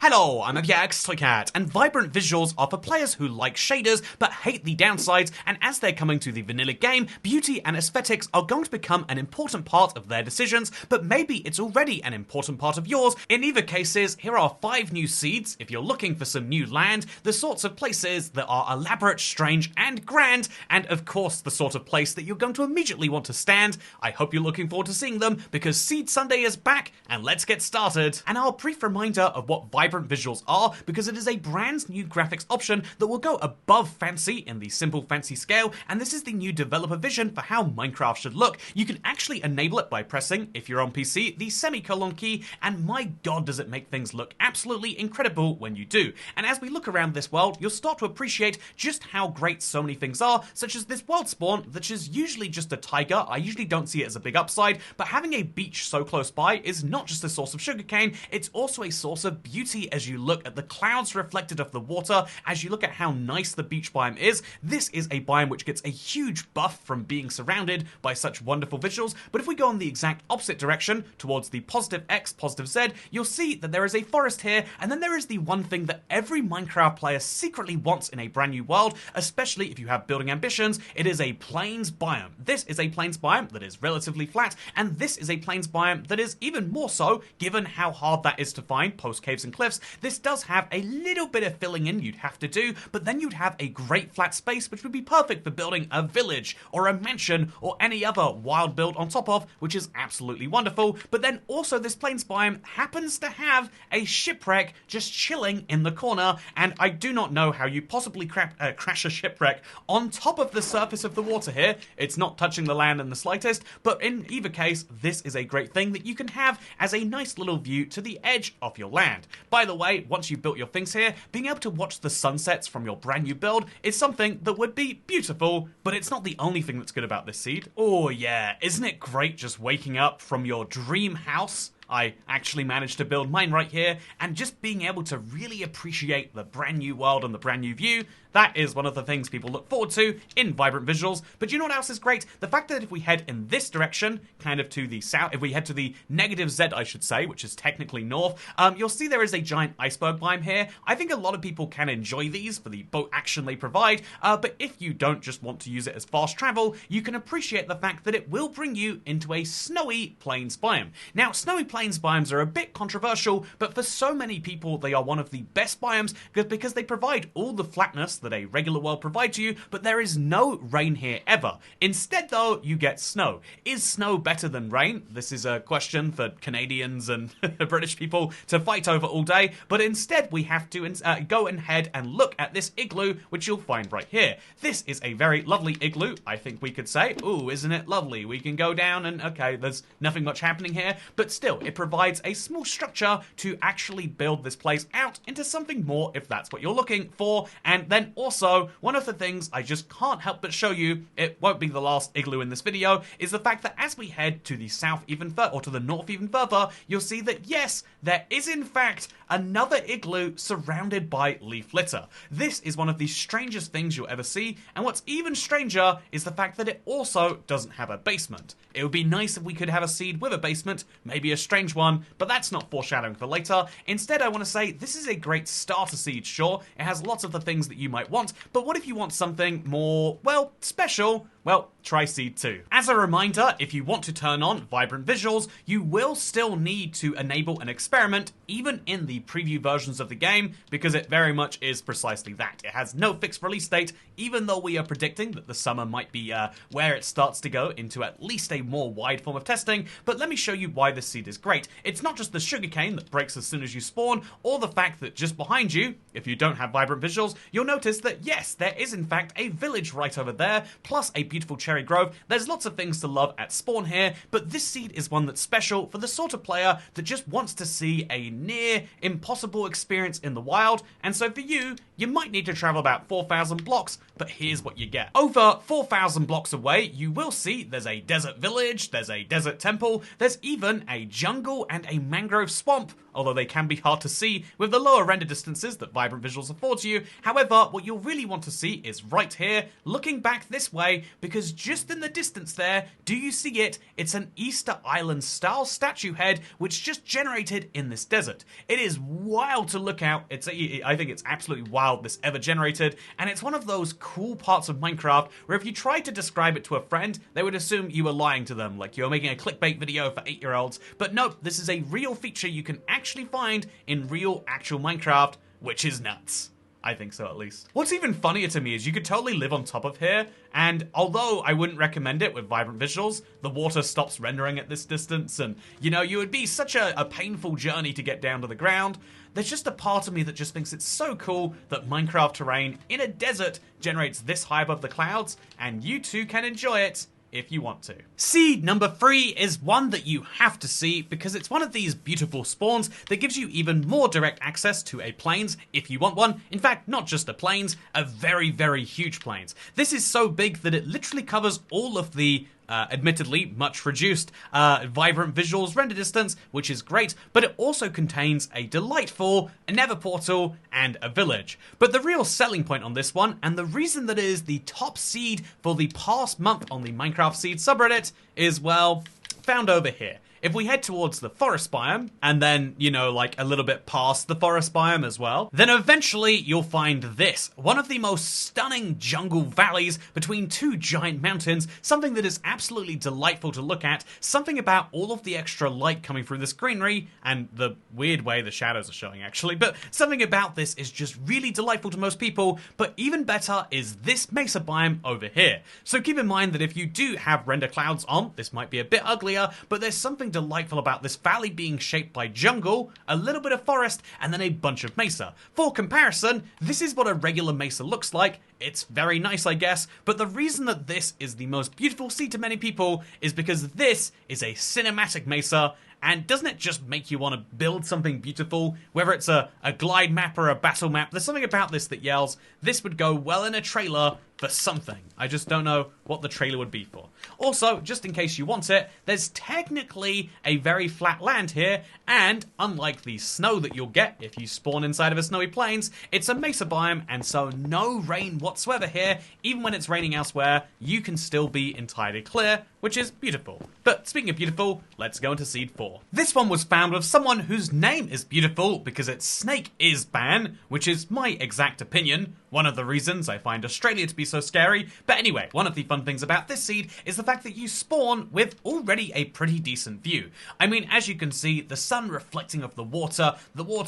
Hello, I'm Cat, and vibrant visuals are for players who like shaders but hate the downsides, and as they're coming to the vanilla game, beauty and aesthetics are going to become an important part of their decisions, but maybe it's already an important part of yours. In either cases, here are 5 new seeds if you're looking for some new land, the sorts of places that are elaborate, strange, and grand, and of course the sort of place that you're going to immediately want to stand. I hope you're looking forward to seeing them, because Seed Sunday is back, and let's get started. And our brief reminder of what vibrant visuals are, because it is a brand new graphics option that will go above fancy in the simple fancy scale, and this is the new developer vision for how Minecraft should look. You can actually enable it by pressing, if you're on PC, the semicolon key, and my god does it make things look absolutely incredible when you do. And as we look around this world, you'll start to appreciate just how great so many things are, such as this world spawn that is usually just a tiger. I usually don't see it as a big upside, but having a beach so close by is not just a source of sugarcane, it's also a source of beauty as you look at the clouds reflected off the water, as you look at how nice the beach biome is. This is a biome which gets a huge buff from being surrounded by such wonderful visuals, but if we go in the exact opposite direction, towards the positive X, positive Z, you'll see that there is a forest here, and then there is the one thing that every Minecraft player secretly wants in a brand new world, especially if you have building ambitions. It is a plains biome. This is a plains biome that is relatively flat, and this is a plains biome that is even more so, given how hard that is to find post caves and cliffs. This does have a little bit of filling in you'd have to do, but then you'd have a great flat space which would be perfect for building a village or a mansion or any other wild build on top of, which is absolutely wonderful. But then also this plains biome happens to have a shipwreck just chilling in the corner, and I do not know how you possibly crash a shipwreck on top of the surface of the water here. It's not touching the land in the slightest, but in either case, this is a great thing that you can have as a nice little view to the edge of your land. By the way, once you've built your things here, being able to watch the sunsets from your brand new build is something that would be beautiful, but it's not the only thing that's good about this seed. Oh yeah, isn't it great just waking up from your dream house? I actually managed to build mine right here, and just being able to really appreciate the brand new world and the brand new view, that is one of the things people look forward to in vibrant visuals. But you know what else is great? The fact that if we head in this direction, kind of to the south, if we head to the negative Z, I should say, which is technically north, you'll see there is a giant iceberg biome here. I think a lot of people can enjoy these for the boat action they provide, but if you don't just want to use it as fast travel, you can appreciate the fact that it will bring you into a snowy plains biome. Now, snowy plains biomes are a bit controversial, but for so many people they are one of the best biomes because they provide all the flatness that a regular world provides you, but there is no rain here ever. Instead though, you get snow. Is snow better than rain? This is a question for Canadians and British people to fight over all day, but instead we have to go ahead and look at this igloo, which you'll find right here. This is a very lovely igloo, I think we could say. Ooh, isn't it lovely? We can go down and, okay, there's nothing much happening here, but still, it provides a small structure to actually build this place out into something more if that's what you're looking for. And then also, one of the things I just can't help but show you, it won't be the last igloo in this video, is the fact that as we head to the south even further, or to the north even further, you'll see that yes, there is in fact another igloo surrounded by leaf litter. This is one of the strangest things you'll ever see, and what's even stranger is the fact that it also doesn't have a basement. It would be nice if we could have a seed with a basement, maybe a strange one, but that's not foreshadowing for later. Instead, I want to say this is a great starter seed, sure, it has lots of the things that you might want, but what if you want something more, well, special? Well, try Seed 2. As a reminder, if you want to turn on vibrant visuals, you will still need to enable an experiment, even in the preview versions of the game, because it very much is precisely that. It has no fixed release date, even though we are predicting that the summer might be where it starts to go into at least a more wide form of testing. But let me show you why this seed is great. It's not just the sugarcane that breaks as soon as you spawn, or the fact that just behind you, if you don't have vibrant visuals, you'll notice that yes, there is in fact a village right over there, plus a beautiful cherry grove. There's lots of things to love at spawn here, but this seed is one that's special for the sort of player that just wants to see a near impossible experience in the wild. And so for you, you might need to travel about 4,000 blocks, but here's what you get. Over 4,000 blocks away, you will see there's a desert village, there's a desert temple, there's even a jungle and a mangrove swamp, although they can be hard to see with the lower render distances that vibrant visuals afford you. However, what you'll really want to see is right here, looking back this way, because just in the distance there, do you see it? It's an Easter Island style statue head which just generated in this desert. It is wild to look at. I think it's absolutely wild this ever generated, and it's one of those cool parts of Minecraft where if you tried to describe it to a friend, they would assume you were lying to them, like you were making a clickbait video for 8-year-olds. But nope, this is a real feature you can actually find in real actual Minecraft, which is nuts. I think so, at least. What's even funnier to me is you could totally live on top of here, and although I wouldn't recommend it with vibrant visuals, the water stops rendering at this distance, and, you know, you would be such a painful journey to get down to the ground. There's just a part of me that just thinks it's so cool that Minecraft terrain in a desert generates this high above the clouds, and you too can enjoy it if you want to. Seed number 3 is one that you have to see because it's one of these beautiful spawns that gives you even more direct access to a plains if you want one. In fact, not just a plains, a very, very huge plains. This is so big that it literally covers all of the admittedly much reduced vibrant visuals render distance, which is great, but it also contains a delightful nether portal and a village. But the real selling point on this one, and the reason that it is the top seed for the past month on the Minecraft Seed subreddit, is, well, found over here. If we head towards the forest biome, and then, you know, like a little bit past the forest biome as well, then eventually you'll find this, one of the most stunning jungle valleys between two giant mountains, something that is absolutely delightful to look at, something about all of the extra light coming through this greenery, and the weird way the shadows are showing actually, but something about this is just really delightful to most people, but even better is this mesa biome over here. So keep in mind that if you do have render clouds on, this might be a bit uglier, but there's something delightful about this valley being shaped by jungle, a little bit of forest, and then a bunch of mesa. For comparison, this is what a regular mesa looks like. It's very nice, I guess, but the reason that this is the most beautiful seed to many people is because this is a cinematic mesa. And doesn't it just make you want to build something beautiful? Whether it's a glide map or a battle map, there's something about this that yells, this would go well in a trailer for something. I just don't know what the trailer would be for. Also, just in case you want it, there's technically a very flat land here, and unlike the snow that you'll get if you spawn inside of a snowy plains, it's a mesa biome, and so no rain whatsoever here. Even when it's raining elsewhere, you can still be entirely clear, which is beautiful. But speaking of beautiful, let's go into Seed 4. This one was found with someone whose name is beautiful because it's Snake is Ban, which is my exact opinion. One of the reasons I find Australia to be so scary. But anyway, one of the fun things about this seed is the fact that you spawn with already a pretty decent view. I mean, as you can see, the sun reflecting off the water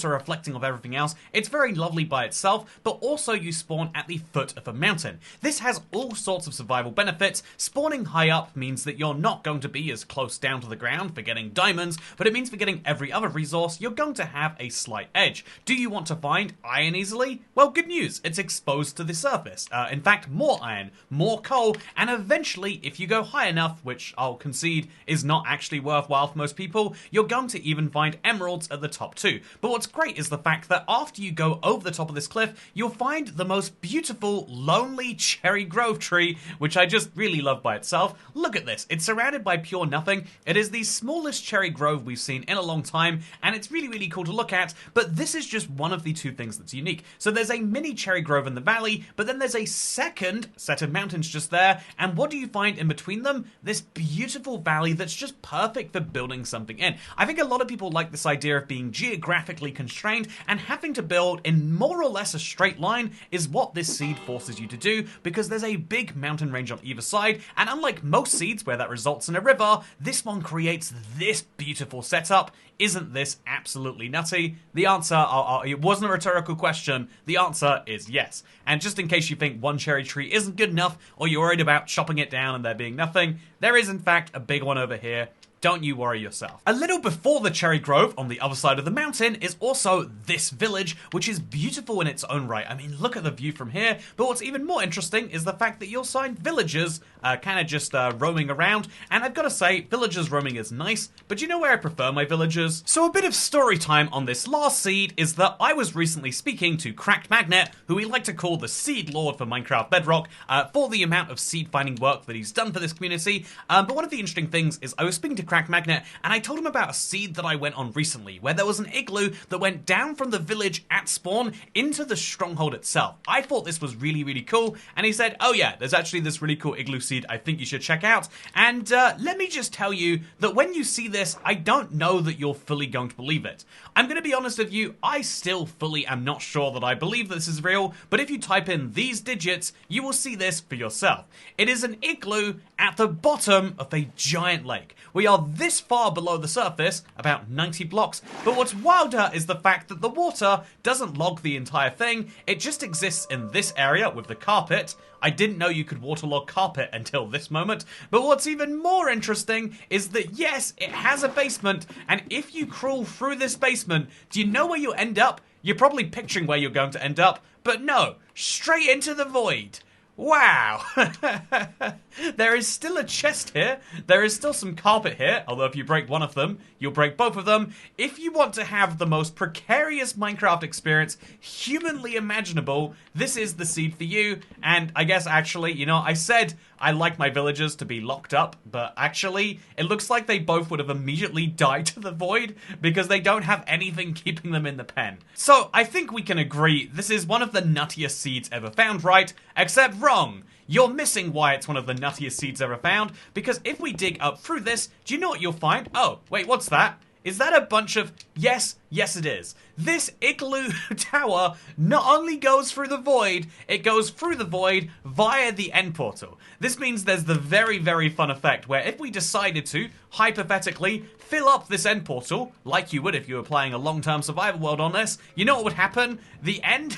reflecting off everything else. It's very lovely by itself, but also you spawn at the foot of a mountain. This has all sorts of survival benefits. Spawning high up means that you're not going to be as close down to the ground for getting diamonds, but it means for getting every other resource, you're going to have a slight edge. Do you want to find iron easily? Well, good news, it's exposed to the surface. In fact, more iron, more coal, and eventually, if you go high enough, which I'll concede is not actually worthwhile for most people, you're going to even find emeralds at the top too. But what's great is the fact that after you go over the top of this cliff, you'll find the most beautiful, lonely cherry grove tree, which I just really love by itself. Look at this, it's surrounded by pure nothing. It is the smallest cherry grove we've seen in a long time, and it's really, really cool to look at, but this is just one of the two things that's unique. So there's a mini cherry grove in the valley, but then there's a second set of mountains just there, and what do you find in between them? This beautiful valley that's just perfect for building something in. I think a lot of people like this idea of being geographically constrained, and having to build in more or less a straight line is what this seed forces you to do, because there's a big mountain range on either side, and unlike most seeds where that results in a river, this one creates this beautiful setup. Isn't this absolutely nutty? The answer, it wasn't a rhetorical question, the answer is yes. And just in case you think one cherry tree isn't good enough, or you're worried about chopping it down and there being nothing, there is in fact a big one over here. Don't you worry yourself. A little before the cherry grove on the other side of the mountain is also this village, which is beautiful in its own right. I mean, look at the view from here, but what's even more interesting is the fact that you'll find villagers kind of just roaming around, and I've got to say, villagers roaming is nice, but you know where I prefer my villagers? So a bit of story time on this last seed is that I was recently speaking to Cracked Magnet, who we like to call the Seed Lord for Minecraft Bedrock, for the amount of seed finding work that he's done for this community, but one of the interesting things is I was speaking to Crack Magnet, and I told him about a seed that I went on recently, where there was an igloo that went down from the village at spawn into the stronghold itself. I thought this was really, really cool, and he said, oh yeah, there's actually this really cool igloo seed I think you should check out. And let me just tell you that when you see this, I don't know that you're fully going to believe it. I'm going to be honest with you, I still fully am not sure that I believe this is real, but if you type in these digits, you will see this for yourself. It is an igloo at the bottom of a giant lake. We are this far below the surface, about 90 blocks, but what's wilder is the fact that the water doesn't log the entire thing, it just exists in this area with the carpet. I didn't know you could waterlog carpet until this moment, but what's even more interesting is that yes, it has a basement, and if you crawl through this basement, do you know where you end up? You're probably picturing where you're going to end up, but no, straight into the void. Wow! There is still a chest here, there is still some carpet here, although if you break one of them, you'll break both of them. If you want to have the most precarious Minecraft experience humanly imaginable, this is the seed for you, and I guess actually, you know, I said I like my villagers to be locked up, but actually, it looks like they both would have immediately died to the void because they don't have anything keeping them in the pen. So, I think we can agree this is one of the nuttiest seeds ever found, right? Except wrong! You're missing why it's one of the nuttiest seeds ever found, because if we dig up through this, do you know what you'll find? Oh, wait, what's that? Is that a bunch of... Yes it is. This igloo tower not only goes through the void, it goes through the void via the end portal. This means there's the very, very fun effect where if we decided to, hypothetically, fill up this end portal, like you would if you were playing a long-term survival world on this, you know what would happen? The end...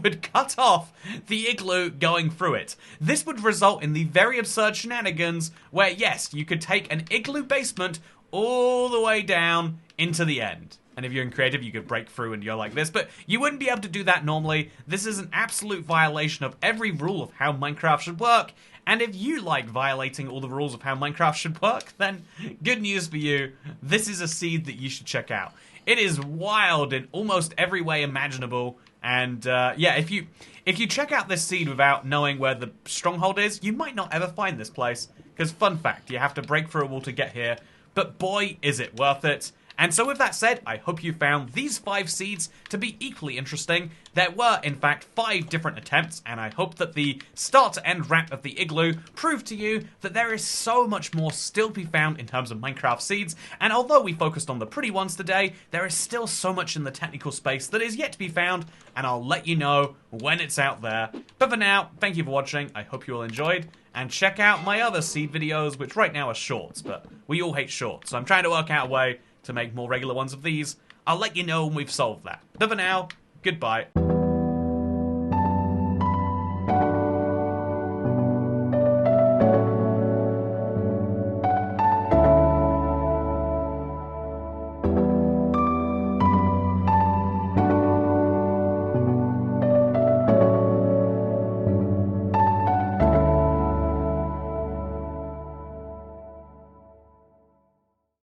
would cut off the igloo going through it. This would result in the very absurd shenanigans where, yes, you could take an igloo basement all the way down into the end. And if you're in creative, you could break through and go like this, but you wouldn't be able to do that normally. This is an absolute violation of every rule of how Minecraft should work. And if you like violating all the rules of how Minecraft should work, then good news for you. This is a seed that you should check out. It is wild in almost every way imaginable. And yeah, if you check out this seed without knowing where the stronghold is, you might not ever find this place. Because fun fact, you have to break through a wall to get here. But boy, is it worth it. And so with that said, I hope you found these 5 seeds to be equally interesting. There were, in fact, 5 different attempts, and I hope that the start-to-end wrap of the igloo proved to you that there is so much more still to be found in terms of Minecraft seeds, and although we focused on the pretty ones today, there is still so much in the technical space that is yet to be found, and I'll let you know when it's out there. But for now, thank you for watching, I hope you all enjoyed, and check out my other seed videos, which right now are shorts, but we all hate shorts, so I'm trying to work out a way to make more regular ones of these. I'll let you know when we've solved that. But for now, goodbye.